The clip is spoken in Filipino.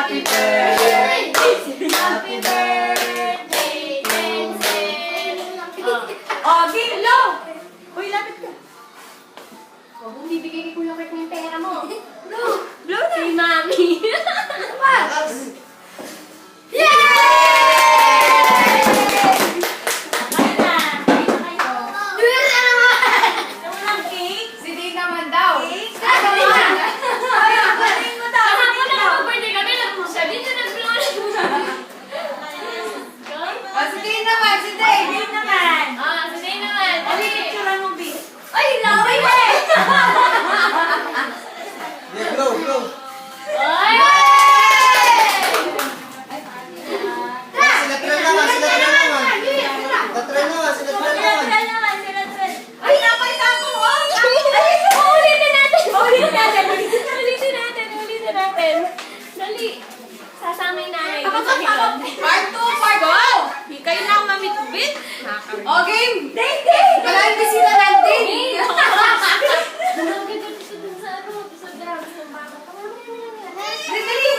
Happy birthday! Happy birthday, Vincent! Oh, game low! Uy, lapit ka. Huwag mong bibigay kay Kuya Kurt ng pera mo. Blow! Blow na! Si Mami. Walang cake? Si Dave naman daw. Cake? Ay, galing mo daw. Kahapon na mag-birthday kami, siya din na nag-blow. Oh, si Dave naman, si Dave. Game naman. Ah, si Dave naman. Ano Dali. yung picture mo, B? Ay, laway na eh. Yeah, blow, blow. Ay! Sila try naman, sila try naman. Sila try naman, sila try naman. Sila naman, sila naman. Ay, napay na ako. Ulitin natin. Ulitin natin. Ulitin natin. Ulitin natin. Dali. Sasama yung nanay ko sa hilod. Part 2, part 2. Kayo na ang mamitbit. O, game. Ding, ding! Wala yung bisita natin. Tumawag ka dito sa ano, sa dami ng bata. Dali,